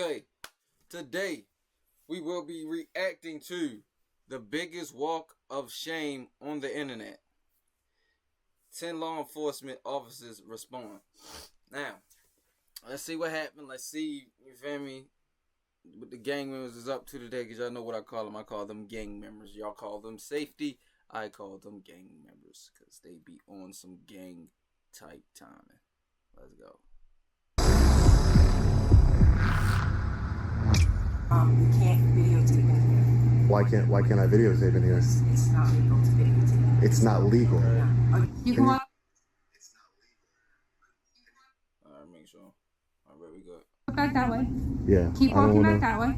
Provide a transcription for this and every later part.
Okay, today we will be reacting to the biggest walk of shame on the internet. 10 law enforcement officers respond. Now, let's see what happened. Let's see, you feel me, what the gang members is up to today, because y'all know what I call them. I call them gang members. Y'all call them safety. I call them gang members, because they be on some gang type timing. Let's go. You can't videotape in here. Why can't I videotape in here? It's not legal to videotape. It's not legal. Yeah. You can walk. It's not legal. Alright, make sure. Alright, we good. Back that way. Yeah. Keep walking back that way.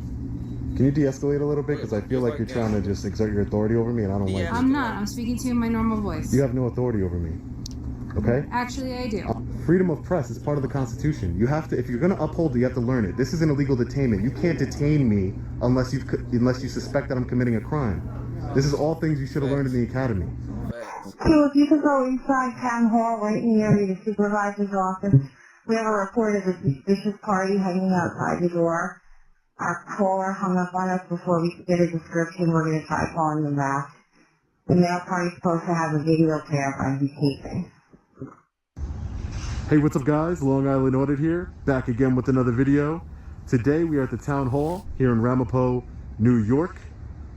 Can you de-escalate a little bit? Because I feel like you're trying to just exert your authority over me, and I don't like it. I'm not. I'm speaking to you in my normal voice. You have no authority over me. Okay? Actually, I do. Freedom of press is part of the Constitution. You have to, if you're going to uphold it, you have to learn it. This is an illegal detainment. You can't detain me unless you suspect that I'm committing a crime. This is all things you should have learned in the academy. So if you could go inside town hall right near the supervisor's office, we have a report of a suspicious party hanging outside the door. Our caller hung up on us before we could get a description. We're going to try calling them back. The male party's supposed to have a video camera he's taping. Hey, what's up guys? Long Island Audit here, back again with another video. Today we are at the town hall here in Ramapo, New York.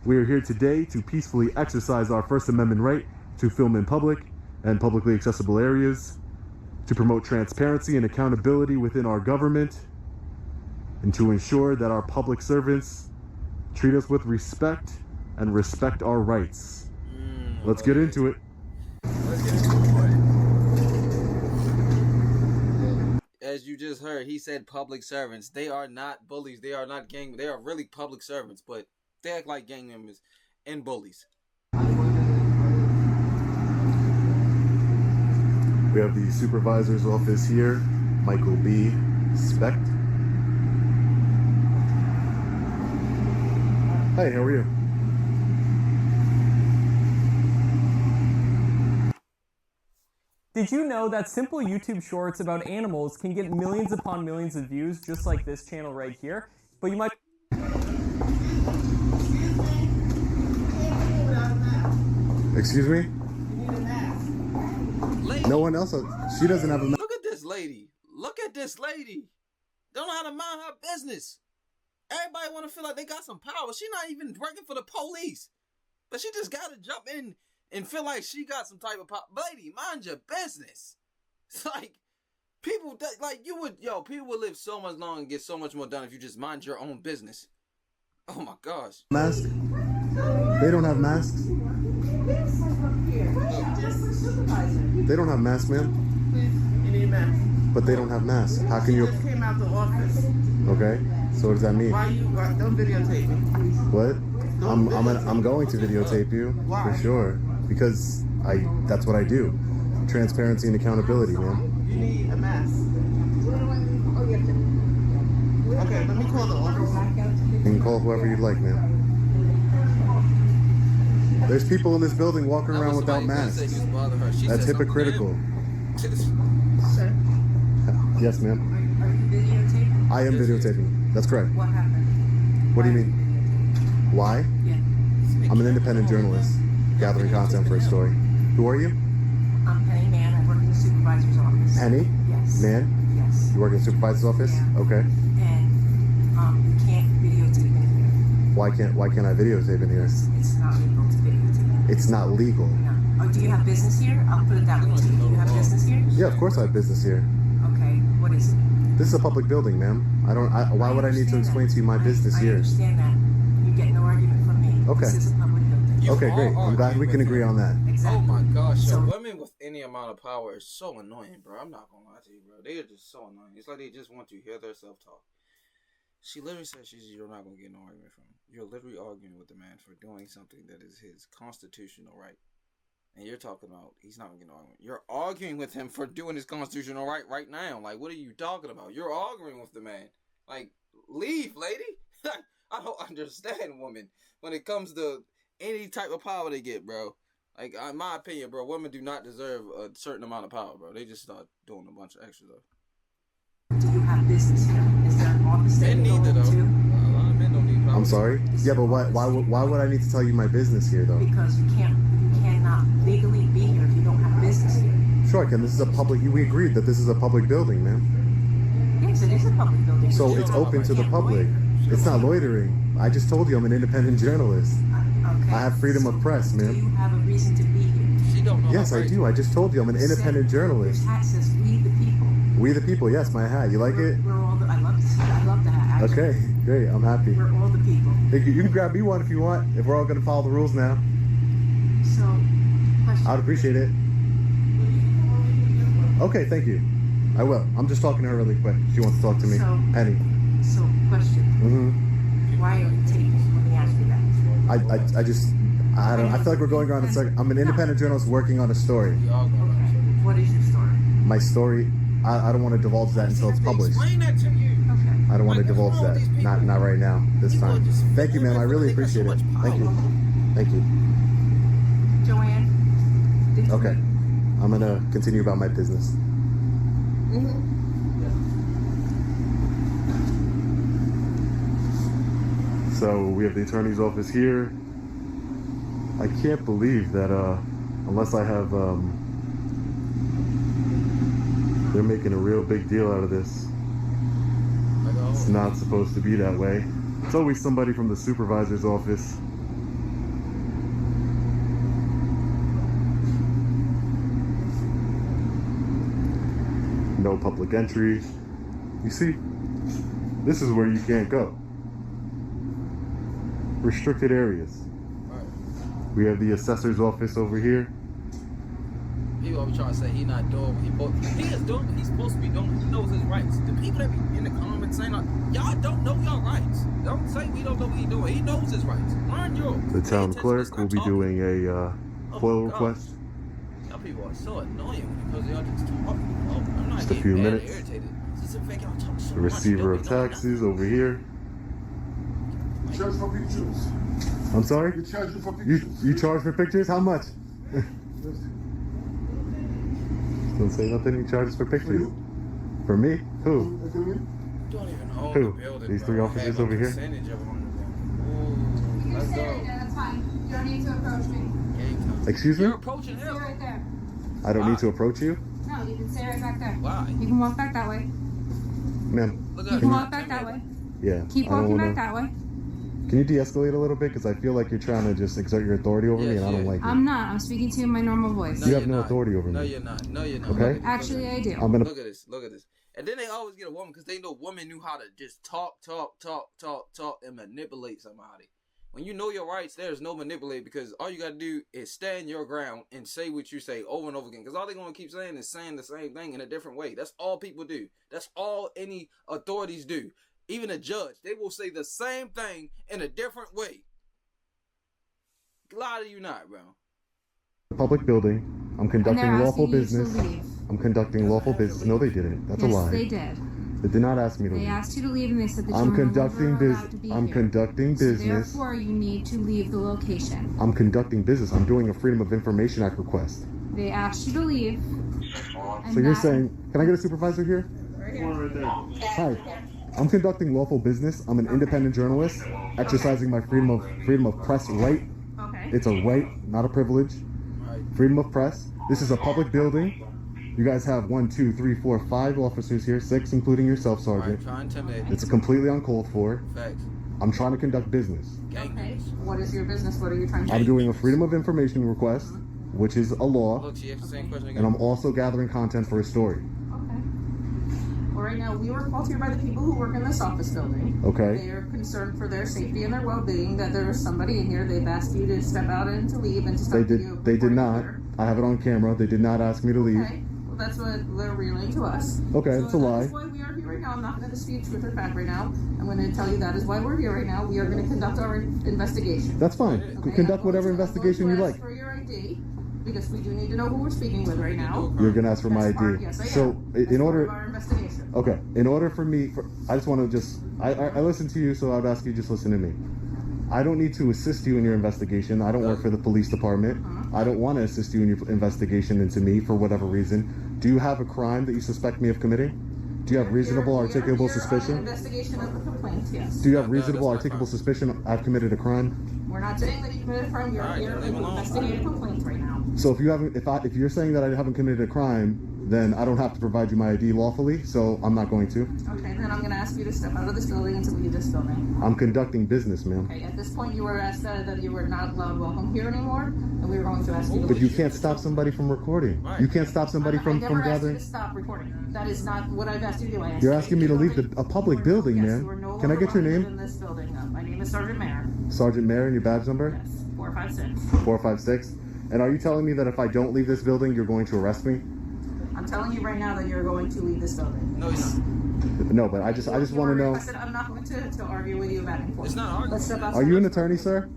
We are here today to peacefully exercise our First Amendment right to film in public and publicly accessible areas, to promote transparency and accountability within our government, and to ensure that our public servants treat us with respect and respect our rights. Let's get into it. As you just heard, he said public servants. They are not bullies. They are not gang. They are really public servants, but they act like gang members and bullies. We have the supervisor's office here, Michael B. Specht. Hey, how are you? Did you know that simple YouTube shorts about animals can get millions upon millions of views just like this channel right here? But you might... Excuse me? Lady, No one else, she doesn't have a... look at this lady. Look at this lady. Don't know how to mind her business. Everybody want to feel like they got some power. She not even working for the police. But she just got to jump in and feel like she got some type of power. Lady, mind your business. It's like, people, people would live so much longer and get so much more done if you just mind your own business. Oh my gosh. Mask? They don't have masks? They don't have masks, ma'am. You need a mask. But they don't have masks. How can you... Just came out the office. Okay, so what does that mean? Why you don't videotape me? What? I'm going to videotape you, Why? for sure. Because that's what I do. Transparency and accountability, man. You need a mask. Okay, let me call the office. You can call whoever you'd like, man. There's people in this building walking around without masks. That's hypocritical. Sir? Yes, ma'am. Are you videotaping? I am videotaping. That's correct. What happened? What do you mean? Why? Yeah. I'm an independent journalist, gathering content for a story. Who are you? I'm Penny Man. I work in the supervisor's office. Penny? Yes. Man? Yes. You work in the supervisor's office? Yeah. Okay. And you can't videotape in here. Why can't I videotape in here? It's not legal to videotape. It's not legal. No. Oh, do you have business here? I'll put it that way. Do you have business here? Yeah, of course I have business here. Okay. What is it? This is a public building, ma'am. Why would I need to explain to you my business here? I understand that. You get no argument from me. Okay. This is a public building. You Okay, all great. I'm glad argue we can with agree her. on that. Oh Exactly. my gosh, So- women with any amount of power is so annoying, bro. I'm not gonna lie to you, bro. They are just so annoying. It's like they just want to hear their self-talk. She literally says you're not gonna get no argument from him. You're literally arguing with the man for doing something that is his constitutional right. And you're talking about he's not gonna get no argument. You're arguing with him for doing his constitutional right now. Like, what are you talking about? You're arguing with the man. Like, leave, lady. I don't understand women when it comes to any type of power they get, bro. Like, in my opinion, bro, women do not deserve a certain amount of power, bro. They just start doing a bunch of extra stuff. Do you have have business here? Is there an office that Men you go need it, though. into? A lot of men don't need power. I'm sorry. Yeah, but why would I need to tell you my business here though? Because you cannot legally be here if you don't have business here. Sure, I can. This is a public. We agreed that this is a public building, ma'am. Yes, it is a public building. So You it's don't open to the can't public. loiter. It's not loitering. I just told you I'm an independent journalist. Okay. I have freedom of press, Do ma'am. you have a reason to be here? She don't know. Yes, her I rights. do. I just told you I'm an independent journalist. Your hat says "We the People." We the people. Yes, my hat. You like it? We're all the. I love the hat. Actually. Okay, great. I'm happy. We're all the people. Thank you. You can grab me one if you want. If we're all gonna follow the rules now, So, question. I'd appreciate it. Okay, thank you. I will. I'm just talking to her really quick. She wants to talk to me. So- Penny. So, question. Why are you taping? Let me ask you that. I don't. I feel like we're going on a second. I'm an independent journalist working on a story. We all going Okay. on. What is your story? My story. I don't want to divulge that until it's published. Explain that to you. Okay. I don't want to Like, what's divulge wrong that. with these people? Not right now. This People time. are just Thank you, ma'am. I really they got so appreciate it. much Thank you. power. Thank you. Joanne. Did you Okay. I'm gonna continue about my business. So we have the attorney's office here. I can't believe that unless I have they're making a real big deal out of this. Like, oh, It's not supposed to be that way. It's always somebody from the supervisor's office. No public entry. You see, this is where you can't go. Restricted areas. right. We have the assessor's office over here. People always trying to say he's not doing what he is doing what he's supposed to be doing. He knows his rights. The people that be in the comments saying, like, y'all don't know your rights. Don't say we don't know what he's doing. He knows his rights. Learn yours. The Pay town attention. clerk Stop will be talking. doing a Oh FOIL my request. Y'all people are so annoying because y'all just talk. Oh, I'm not Just a getting few mad or minutes. irritated. It's just the fact y'all talk so The much. receiver of Nobody know taxes over here. Charge for pictures. I'm sorry? You charge for You pictures. you charge for pictures? How much? Don't say nothing. He charges for pictures. For me? Who? I come in? You don't even own Who? the building. These bro. three You officers have a over here? percentage of them. You Ooh, can let's stay go. right there, that's fine. You don't need to approach me. Gang time. Excuse me? You're approaching Stay him. right there. I don't need to approach you? No, you can stay right back there. Why? You can walk back that way. Ma'am, Look You at can him. walk back that way. yeah. Keep I don't walking wanna... back that way. Can you de-escalate a little bit? Because I feel like you're trying to just exert your authority over me Yes, and I don't yeah. like it. I'm not. I'm speaking to you in my normal voice. You have you're no not. authority over No, me. you're not. No, you're not. Okay. Look at this, Actually, look at I this. do. I'm gonna... Look at this. Look at this. And then they always get a woman because they know women knew how to just talk, and manipulate somebody. When you know your rights, there's no manipulate because all you got to do is stand your ground and say what you say over and over again. Because all they're going to keep saying is saying the same thing in a different way. That's all people do. That's all any authorities do. Even a judge, they will say the same thing in a different way. Lie to you not, bro. Public building. I'm And conducting they're lawful asking you business. to leave. I'm conducting lawful business. No, they didn't. That's a Yes, lie. they did. They did not ask me to They leave. asked you to leave and they said that I'm you were conducting no longer allowed to be I'm here. conducting So business. therefore, you need to leave the location. I'm conducting business. I'm doing a Freedom of Information Act request. They asked you to leave. So you're saying, can I get a supervisor here? Hi. I'm conducting lawful business. I'm an independent journalist, exercising my freedom of press right. Okay. It's a right, not a privilege. Right. Freedom of press. This is a public building. You guys have 1, 2, 3, 4, 5 officers here, 6 including yourself, All right, Sergeant. try and intimidate. It's completely uncalled for. Facts. I'm trying to conduct business. Gang Okay. members. What is your business? What are you trying to I'm do? doing a Freedom of Information request, which is a law, Look, she asked the same question again. and I'm also gathering content for a story. Okay. Well, right now, we were called here by the people who work in this office building. Okay? They are concerned for their safety and their well-being, that there is somebody in here. They've asked you to step out and to leave and to start video They did recording not. here. I have it on camera. They did not ask me to leave. Okay. Well, that's what they're relaying to us. Okay, So that's a lie. That is why we are here right now. I'm not going to dispute truth or fact right now. I'm going to tell you that is why we're here right now. We are going to conduct our investigation. That's fine. Okay, Conduct I'm whatever going to investigation you ask like. for your ID, because we do need to know who we're speaking with right now. You're gonna ask for my That's part- ID. yes, I So, am. in That's part order, of our investigation. okay, in order for me, I just want to I listen to you, so I'd ask you just listen to me. I don't need to assist you in your investigation. I don't work for the police department. I don't want to assist you in your investigation into me for whatever reason. Do you have a crime that you suspect me of committing? Do you have reasonable, articulable On suspicion? investigation of the complaint, yes. Do you have reasonable, articulable suspicion I've committed a crime? We're not saying that you committed a crime. You're Alright, here leave him alone. investigating a complaint right now. So if you haven't, if you're saying that I haven't committed a crime, then I don't have to provide you my ID lawfully. So I'm not going to. Okay, then I'm gonna ask you to step out of this building and to leave this building. I'm conducting business, ma'am. Okay, at this point you were asked that you were not allowed welcome here anymore, and we were going to ask you to But leave. you can't stop somebody from recording. You can't stop somebody I from never asked you gathering. to stop recording. That is not what I've asked you to do. I asked You're you asking me to leave leave a public building, Yes, man. you are no Can I longer get your welcome name? in this building. My name is Sergeant Mayer. Sergeant Mayer, and your badge number? Yes, 456. 456. And are you telling me that if I don't leave this building, you're going to arrest me? I'm telling you right now that you're going to leave this building. No, he's not. No, but I just want to know. I'm not going to argue with you back and forth. It's not arguing. Let's step outside. Are you an attorney, sir?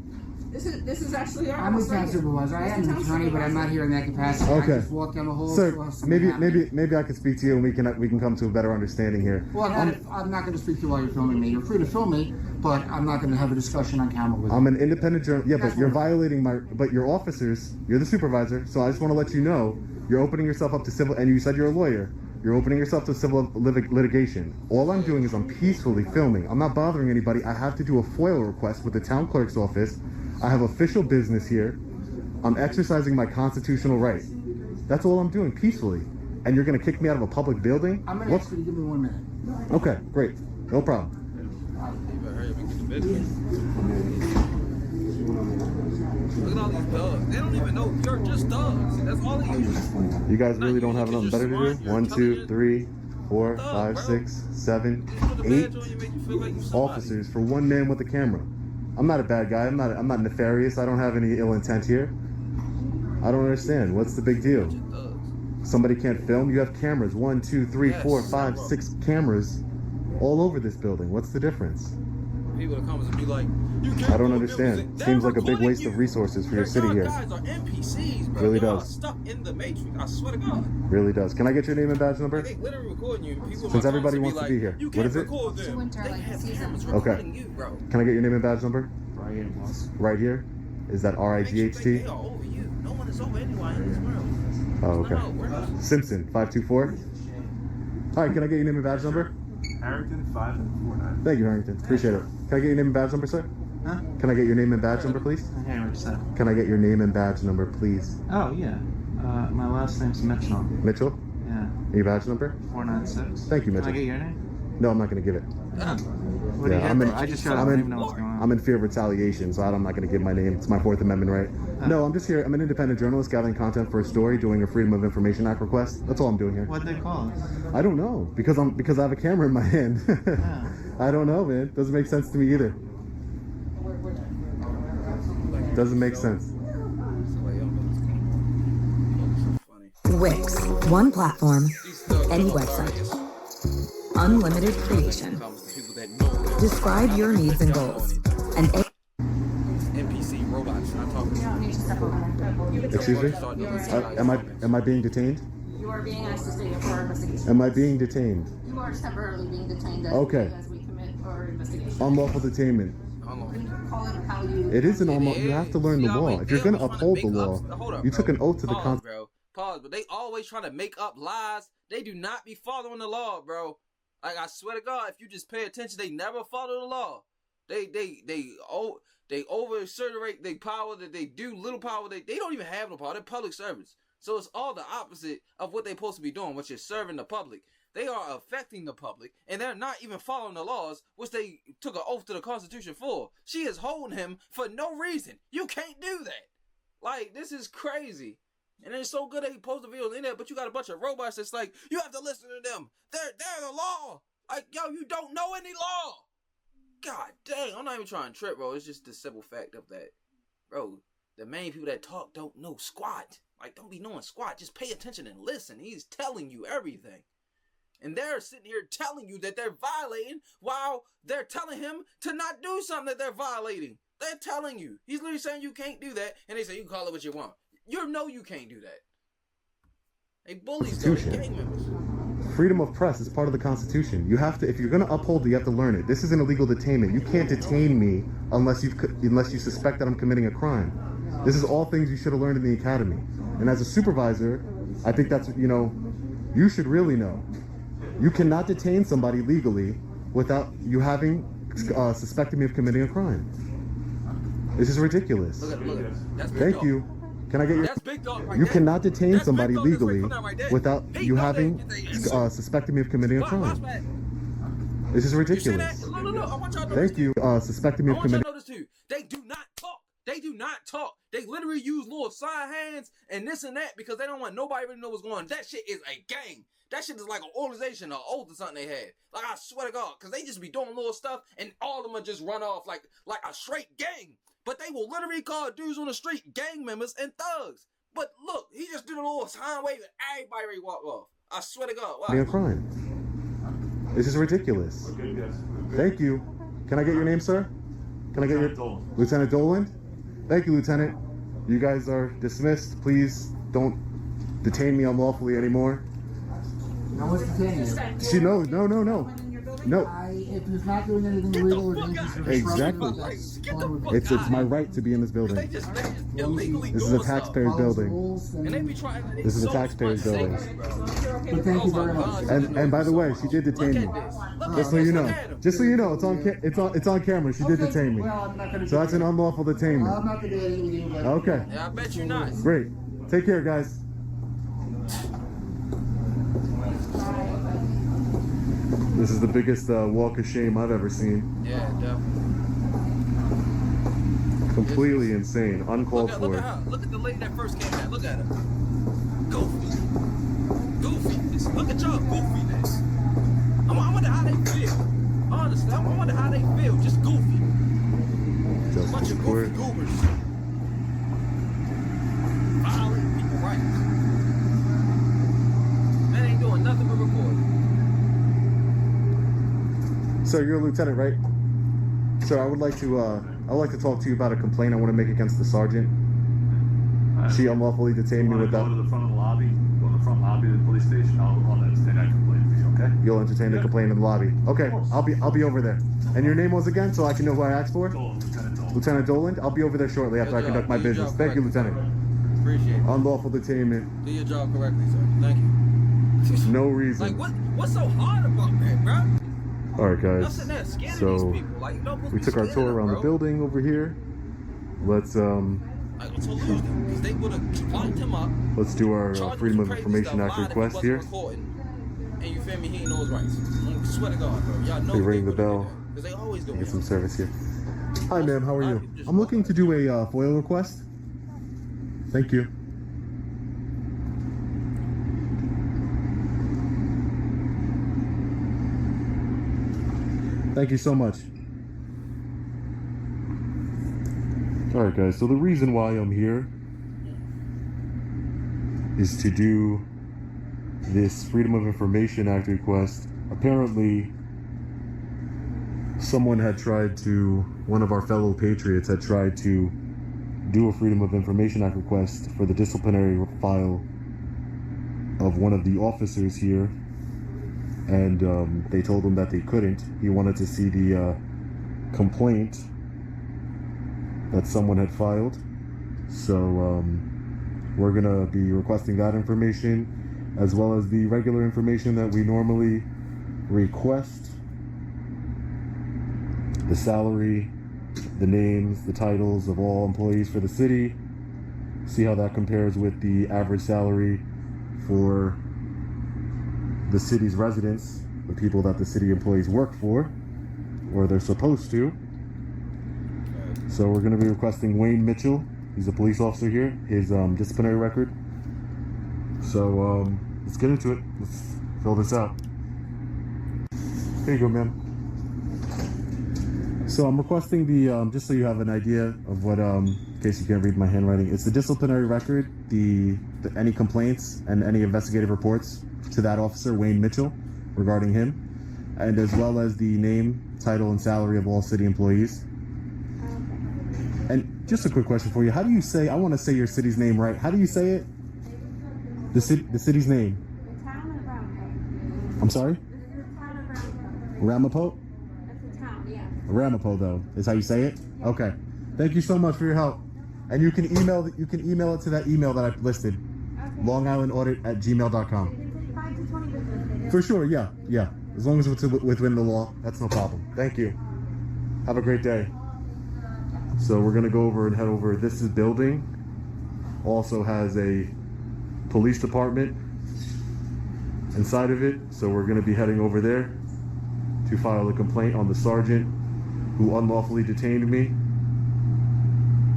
This is actually our I'm house a right town here. supervisor. I This am is an town attorney, but I'm not supervisor. here in that capacity. Okay. I just walked down the hall. Sir, saw something maybe happening. I can speak to you and we can come to a better understanding here. Well, I'm not going to speak to you while you're filming me. You're free to film me, but I'm not going to have a discussion on camera with you. I'm an independent journalist. Yeah, but you're violating but your officers, you're the supervisor, so I just want to let you know, you're opening yourself up to civil, and you said you're a lawyer, you're opening yourself to civil litigation. All I'm doing is I'm peacefully filming. I'm not bothering anybody. I have to do a FOIL request with the town clerk's office. I have official business here. I'm exercising my constitutional right. That's all I'm doing, peacefully. And you're going to kick me out of a public building? I'm going to ask you to give me 1 minute. Okay, great. No problem. You better hurry up and get the business. Look at all these thugs. They don't even know you're just thugs. That's all they use. You guys really don't have nothing better to do? 1, 2, 3, 4, 5, 6, 7, 8 officers for one man with a camera. I'm not a bad guy. I'm not nefarious. I don't have any ill intent here. I don't understand. What's the big deal? Somebody can't film? You have cameras. 1, 2, 3, 4, 5, 6 cameras all over this building. What's the difference? People that come and be like, you can't I don't go understand. business. Seems They're like a big waste recording of you. resources for your city here. Guys are NPCs, bro. Really Y'all does. are stuck in the matrix. I swear to God. Really does. Can I get your name and badge number? They literally recording you. People Since are everybody constantly wants to be here. You What can't is it? record them. winter, They like, have season. cameras Okay. recording you, bro. Can I get your name and badge number? Right here, boss. Right here? Is that Makes you think RIGHT? they are over you. No one is over anyone in this world. Oh, okay. No, we're not. Simpson, 524. All right, can I get your name and badge number? Harrington 549. Thank you, Harrington. Appreciate it. Can I get your name and badge number, sir? Huh? Can I get your name and badge number, please? Henry said. Can I get your name and badge number, please? Oh, yeah. My last name's Mitchell. Mitchell? Yeah. Your badge number? 496. Thank you, Can Mitchell. I get your name? No, I'm not going to give it. What do you Yeah, get? I'm in- I just showed up. I I'm don't in- even know what's going on. I'm in fear of retaliation, so I'm not going to give my name. It's my Fourth Amendment right. No, I'm just here. I'm an independent journalist gathering content for a story, doing a Freedom of Information Act request. That's all I'm doing here. What'd they call us? I don't know because I have a camera in my hand. I don't know, man. Doesn't make sense to me either. Doesn't make sense. Wix. One platform, any website. Unlimited creation. Describe your needs and goals. And NPC robots. Not talking. You don't need to step over there. Excuse me? Am I being detained? You are being asked to stay here for our investigation. Am I being detained? You are temporarily being detained as, Okay. as we commit our investigation. Unlawful detainment. Call it how you. It is an unlawful. You have to learn the law. If you're going to uphold the law, you took an oath to the Pause, Constitution. bro. Pause, but they always trying to make up lies. They do not be following the law, bro. Like, I swear to God, if you just pay attention, they never follow the law. They over-exaggerate their power, that they do little power. They don't even have no power. They're public servants. So it's all the opposite of what they're supposed to be doing, which is serving the public. They are affecting the public, and they're not even following the laws, which they took an oath to the Constitution for. She is holding him for no reason. You can't do that. Like, this is crazy. And it's so good they post the videos in there, but you got a bunch of robots that's like, you have to listen to them. They're the law. Like, yo, you don't know any law. God dang, I'm not even trying to trip, bro. It's just the simple fact of that, bro, the main people that talk don't know squat. Like, don't be knowing squat. Just pay attention and listen. He's telling you everything. And they're sitting here telling you that they're violating while they're telling him to not do something that they're violating. They're telling you. He's literally saying you can't do that, and they say you can call it what you want. You know you can't do that. They bullies though, they gang members. Freedom of press is part of the Constitution. You have to, if you're going to uphold it, you have to learn it. This is an illegal detainment. You can't detain me unless you suspect that I'm committing a crime. This is all things you should have learned in the academy. And as a supervisor, I think that's, you should really know. You cannot detain somebody legally without you having suspecting me of committing a crime. This is ridiculous. Look at that's big Thank dog. you. Can I get your? That's big dog right You there. cannot detain That's somebody big dog that's legally right there, right there. without He you know having that. suspecting me of committing a Watch crime. that. This is You see ridiculous. that? Look. I want y'all to know Thank this you. Suspecting me I of want y'all to committing. know this too. They do not talk. They do not talk. They literally use little side hands and this and that because they don't want nobody to really know what's going on. That shit is a gang. That shit is like an organization or oath or something they had. Like, I swear to God, because they just be doing little stuff and all of them will just run off like a straight gang. But they will literally call dudes on the street gang members and thugs. But look, he just did a little sign wave and everybody ready to walk off. I swear to God. Wow. A crime. This is ridiculous. Okay, yes. Thank you. Can I get your name, sir? Can I get your Lieutenant Dolan? Thank you, Lieutenant. You guys are dismissed. Please don't detain me unlawfully anymore. No one's detaining you. She knows. No. If he's not doing anything illegal or dangerous or Exactly. disruptive, It's my right to be in this building. They just illegally This is a doing taxpayer's stuff. building. And they be trying. This is a taxpayer's building. But thank you very much. And by the way, she did detain me. Just so you know. Just so you know, it's on camera. She did detain me. Well, I'm not going to. So that's an unlawful detainment. I'm not going to do anything with you. But Okay. Yeah, I bet you not. Great. Take care, guys. This is the biggest walk of shame I've ever seen. Yeah, definitely. Completely insane. Uncalled Look for. at the lady that first came back. Look at her. Goofy. Goofiness. Look at y'all goofiness. I wonder how they feel. Honestly, I wonder how they feel. Just goofy. Justice Bunch of Court. goofy goobers. Violating people's rights. Man ain't doing nothing but recording. Sir, you're a lieutenant, right? Sir, I would like to talk to you about a complaint I want to make against the sergeant. She unlawfully detained me without. Go to the front of the lobby. Go to the front lobby of the police station. I'll entertain that complaint for you. Okay? You'll entertain the complaint in the lobby. Okay, I'll be over there. And your name was again, so I can know who I asked for. Lieutenant Dolan. I'll be over there shortly after I conduct my business. Thank you, Lieutenant. Appreciate it. Unlawful detainment. Do your job correctly, sir. Thank you. No reason. Like what's so hard about that, bro? All right, Y'all guys. sitting there scaring So these people. Like, you don't we took our tour around the building over here. Let's Like, to lose them, because they would have locked him up. let's do our charged Freedom him of with Information crazy Act stuff, lied if he request wasn't here. recording. And you feel me? He ain't know his rights. I swear to God, bro. Y'all know They ring the bell. because they always do. Get some service here. Hi, ma'am. How are you? I'm looking to do a FOIL request. Thank you. Thank you so much. Alright, guys. So the reason why I'm here is to do this Freedom of Information Act request. Apparently, someone had tried to, one of our fellow patriots had tried to do a Freedom of Information Act request for the disciplinary file of one of the officers here, and they told him that they couldn't. He wanted to see the complaint that someone had filed, so we're gonna be requesting that information as well as the regular information that we normally request: the salary, the names, the titles of all employees for the city, see how that compares with the average salary for the city's residents, the people that the city employees work for, or they're supposed to. So we're going to be requesting Wayne Mitchell. He's a police officer here, his disciplinary record. So let's get into it. Let's fill this out. Here you go, ma'am. So I'm requesting the, just so you have an idea of what, in case you can't read my handwriting, it's the disciplinary record, any complaints and any investigative reports to that officer, Wayne Mitchell, regarding him, and as well as the name, title, and salary of all city employees. And just a quick question for you. How do you say, I want to say your city's name right. How do you say it? The city's name. I'm sorry? Ramapo? Ramapo, though, is how you say it? Okay. Thank you so much for your help. And you can email it to that email that I listed. LongIslandAudit@gmail.com. For sure, yeah. As long as it's within the law, that's no problem. Thank you. Have a great day. So we're gonna go over and head over. This building also has a police department inside of it. So we're gonna be heading over there to file a complaint on the sergeant who unlawfully detained me.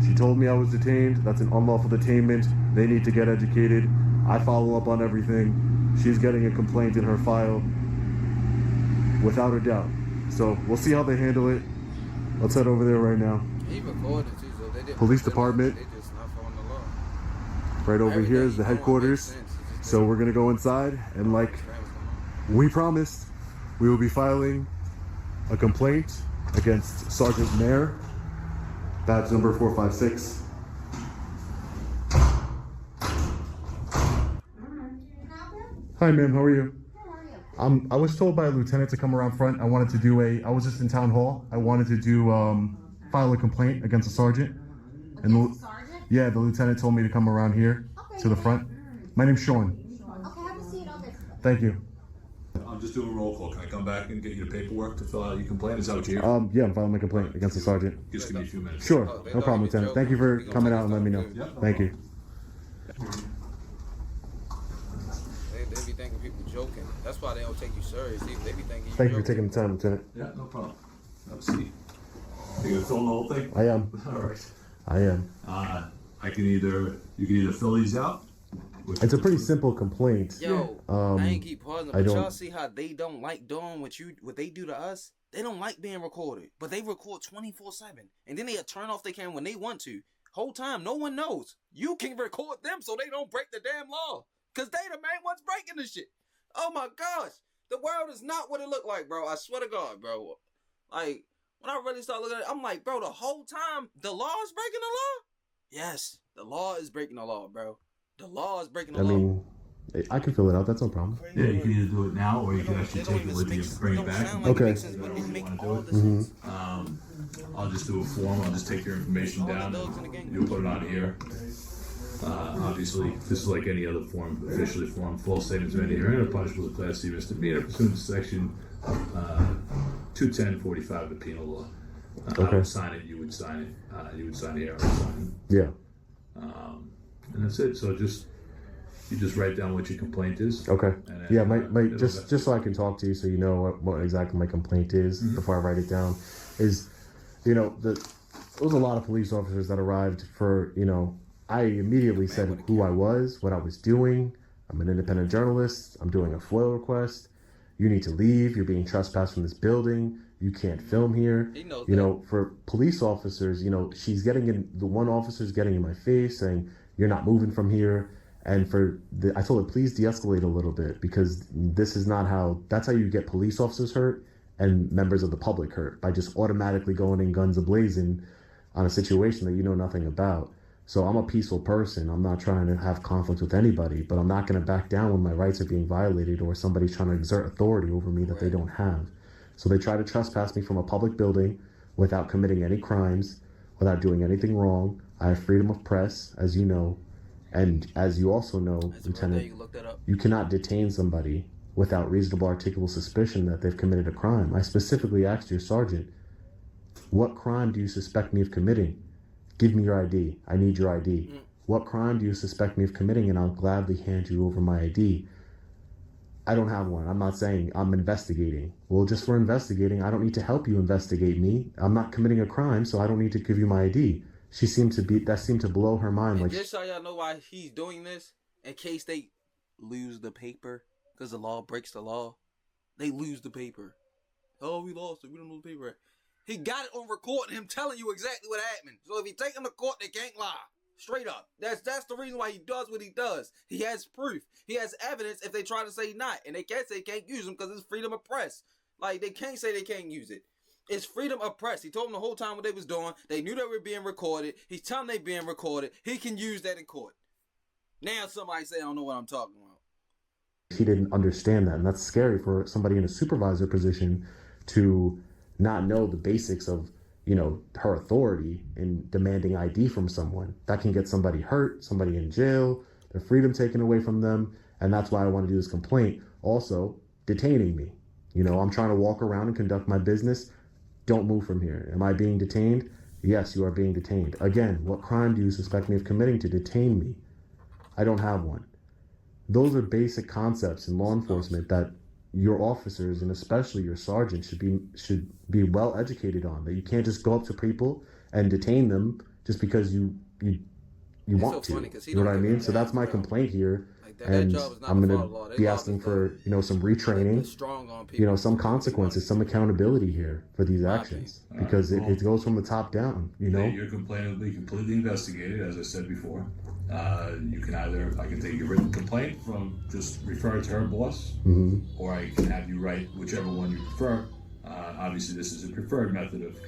She told me I was detained. That's an unlawful detainment. They need to get educated. I follow up on everything. She's getting a complaint in her file without a doubt. So we'll see how they handle it. Let's head over there right now. He recorded too, so they didn't. Police department. They just not following the law. Right over here is the headquarters. So we're gonna go inside, and like we promised, we will be filing a complaint against Sergeant Mayer, badge number 456. Hi, ma'am. How are you? I was told by a lieutenant to come around front. I wanted to do I was just in town hall. I wanted to do file a complaint against a sergeant. Yeah, the lieutenant told me to come around here to the front. My name's Sean. Okay, have a seat. I'll get you. Thank you. I'm just doing a roll call. Can I come back and get you the paperwork to fill out your complaint? Is that what you're here? Yeah, I'm filing my complaint against the sergeant. Just give me a few minutes. Sure, no problem, Lieutenant. Thank you for coming out and letting me know. Thank you. They be thinking people joking. That's why they don't take you serious. They be thinking you Thank you for joking. taking the time, Lieutenant. Yeah, no problem. Have a seat. You gonna film the whole thing? I am. All right. I am. You can either fill these out. It's a pretty simple complaint. Yo, I ain't keep pausing, but don't- y'all see how they don't like doing what they do to us? They don't like being recorded, but they record 24/7, and then they turn off their camera when they want to. Whole time, no one knows. You can record them so they don't break the damn law, cause they the main ones breaking the shit. Oh my gosh, the world is not what it look like, bro. I swear to God, bro. Like when I really start looking at it, I'm like, bro, the whole time the law is breaking the law. Yes, the law is breaking the law, bro. The law is breaking the law. I mean, I can fill it out. That's no problem. Yeah, you can either do it now or you can actually take it with you and bring it back. Okay. I'll just do a form. I'll just take your information down. You'll put it on here. Obviously, this is like any other form, officially form. False statements made here and are punishable as a Class C misdemeanor pursuant to Section 210.45 of the Penal Law. I would sign it. You would sign it. You would sign it. I would sign it. Yeah. And that's it. So you just write down what your complaint is. Okay. And then, Yeah, just so I can talk to you, so you know what exactly my complaint is before I write it down. Is, there was a lot of police officers that arrived for, I immediately said who I was, what I was doing. I'm an independent journalist. I'm doing a FOIL request. You need to leave. You're being trespassed from this building. You can't film here. For police officers, she's getting in. The one officer's getting in my face saying, "You're not moving from here." And I told her, please de-escalate a little bit, because this is not that's how you get police officers hurt and members of the public hurt, by just automatically going in guns a-blazing on a situation that you know nothing about. So I'm a peaceful person. I'm not trying to have conflict with anybody, but I'm not going to back down when my rights are being violated or somebody's trying to exert authority over me that they don't have. So they try to trespass me from a public building without committing any crimes, without doing anything wrong. I have freedom of press, as you know. And as you also know, Lieutenant, you cannot detain somebody without reasonable articulable suspicion that they've committed a crime. I specifically asked your sergeant, what crime do you suspect me of committing? Give me your ID. I need your ID. What crime do you suspect me of committing? And I'll gladly hand you over my ID. I don't have one. I'm not saying I'm investigating. Well, just for investigating, I don't need to help you investigate me. I'm not committing a crime, so I don't need to give you my ID. That seemed to blow her mind. And just so y'all know why he's doing this, in case they lose the paper, because the law breaks the law, they lose the paper. Oh, we lost it. We don't know the paper. He got it on recording, him telling you exactly what happened. So if he take him to court, they can't lie. Straight up. That's the reason why he does what he does. He has proof. He has evidence if they try to say not. And they can't say can't use them because it's freedom of press. Like, they can't say they can't use it. It's freedom of press. He told them the whole time what they was doing. They knew they were being recorded. He's telling them they being recorded. He can use that in court. Now somebody say I don't know what I'm talking about. He didn't understand that. And that's scary for somebody in a supervisor position to not know the basics of, her authority in demanding ID from someone. That can get somebody hurt, somebody in jail, their freedom taken away from them. And that's why I want to do this complaint. Also, detaining me. You know, I'm trying to walk around and conduct my business. Don't move from here. Am I being detained? Yes, you are being detained. Again, what crime do you suspect me of committing to detain me? I don't have one. Those are basic concepts in law enforcement that your officers and especially your sergeant should be well educated on. That you can't just go up to people and detain them just because you want to. You know what I mean? So that's my complaint here. And I'm going to be asking for, you know, some retraining, you know, some consequences, some accountability here for these actions, because it goes from the top down, you know. Your complaint will be completely investigated, as I said before. You can I can take your written complaint from just refer it to her boss, or I can have you write whichever one you prefer. Obviously, this is a preferred method of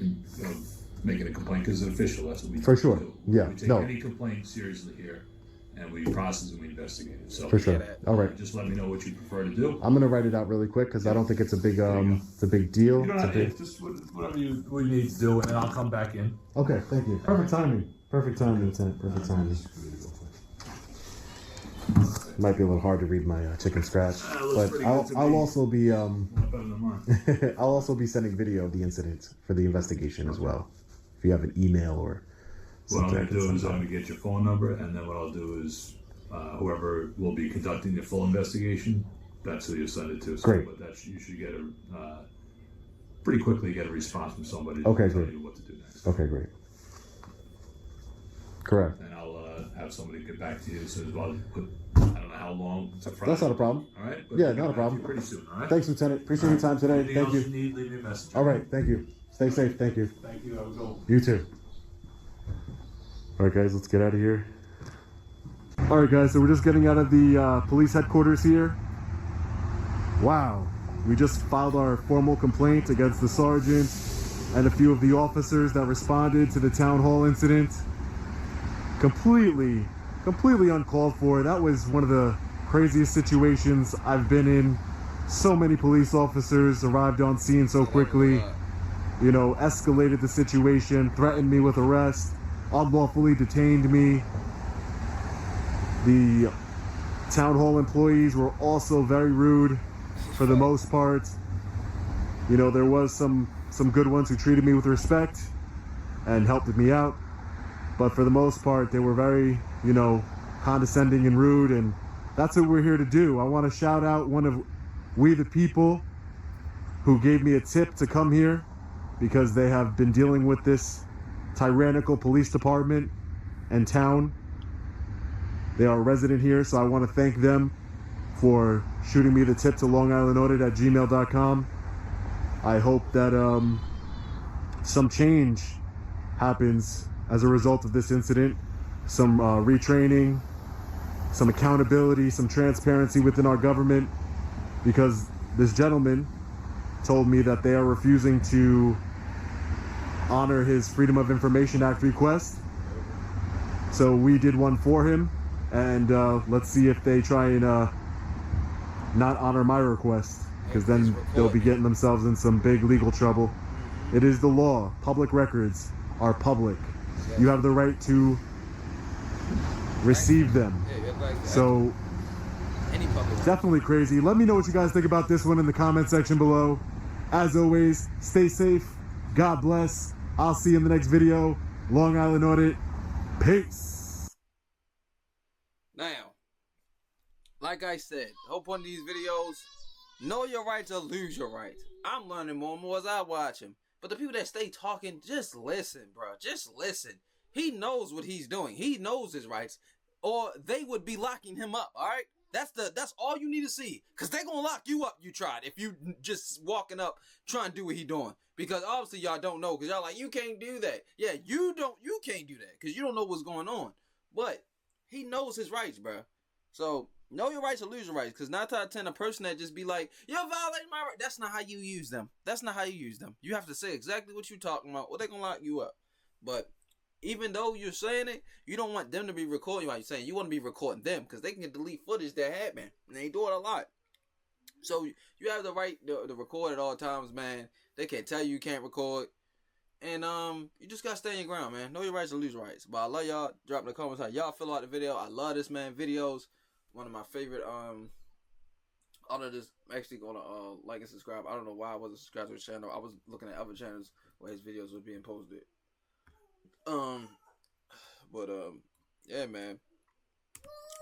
making a complaint because it's official. That's what we do. For sure. Yeah. We take any complaint seriously here, and we process and we investigate it. So for sure. All right. Just let me know what you prefer to do. I'm gonna write it out really quick because I don't think it's a big it's a big deal. You don't have to, just whatever you need to do, and then I'll come back in. Okay. Thank you. Perfect timing. Perfect timing, Lieutenant. Perfect timing. Might be a little hard to read my chicken scratch, but I'll also be I'll also be sending video of the incident for the investigation as well. If you have an email or what I'm going to do is I'm going to get your phone number, and then what I'll do is whoever will be conducting the full investigation, that's who you send it to. So, great. But you should get pretty quickly get a response from somebody to tell you what to do next. Okay, great. Correct. And I'll have somebody get back to you as soon as well. I don't know how long. It's a Friday. That's not a problem. All right. But yeah, not a problem. Pretty soon. All right. Thanks, Lieutenant. Appreciate your time today. Anything else you need, leave me a message. All right. Thank you. Stay safe. Thank you. Thank you. I will go. You too. All right, guys. Let's get out of here. All right, guys. So we're just getting out of the police headquarters here. Wow. We just filed our formal complaint against the sergeant and a few of the officers that responded to the town hall incident. Completely uncalled for. That was one of the craziest situations I've been in. So many police officers arrived on scene so quickly, you know, escalated the situation, threatened me with arrest, unlawfully detained me. The town hall employees were also very rude for the most part. You know, there was some good ones who treated me with respect and helped me out. But for the most part, they were very, you know, condescending and rude, and that's what we're here to do. I want to shout out one of We the People who gave me a tip to come here because they have been dealing with this tyrannical police department and town. They are a resident here, so I want to thank them for shooting me the tip to longislandaudit@gmail.com. I hope that some change happens as a result of this incident, some retraining, some accountability, some transparency within our government, because this gentleman told me that they are refusing to honor his Freedom of Information Act request. So we did one for him, and let's see if they try and not honor my request, because then they'll be getting themselves in some big legal trouble. It is the law. Public records are public. You have the right to receive them. So definitely crazy. Let me know what you guys think about this one in the comment section below. As always, stay safe. God bless. I'll see you in the next video. Long Island Audit. Peace. Now, like I said, hope one of these videos, know your rights or lose your rights. I'm learning more and more as I watch him. But the people that stay talking, just listen, bro. Just listen. He knows what he's doing. He knows his rights, or they would be locking him up. All right, that's all you need to see, because they're gonna lock you up. You tried if you just walking up trying to do what he doing, because obviously y'all don't know, because y'all like, you can't do that. Yeah, you can't do that because you don't know what's going on. But he knows his rights, bro. So know your rights or lose your rights, because 9 out of 10, a person that just be like, you're violating my right, that's not how you use them. That's not how you use them. You have to say exactly what you're talking about, or they're gonna lock you up. But even though you're saying it, you don't want them to be recording while you're saying. You want to be recording them, because they can delete footage that happened, and they do it a lot. So you have the right to record at all times, man. They can't tell you can't record. And you just gotta stand your ground, man. Know your rights or lose your rights. But I love y'all. Drop in the comments how y'all feel about the video. I love this, man. Videos, one of my favorite Out of this, I'm actually gonna like and subscribe. I don't know why I wasn't subscribed to his channel. I was looking at other channels where his videos were being posted. Yeah, man.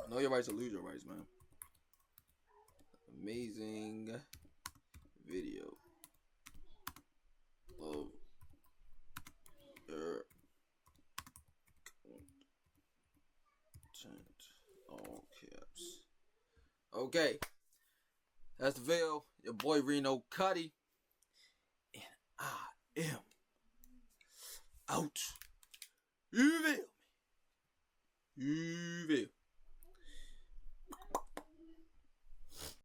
Know your rights or lose your rights, man. Amazing video of your content, all caps. Okay, that's the video. Your boy Reno Cuddy, and I am out.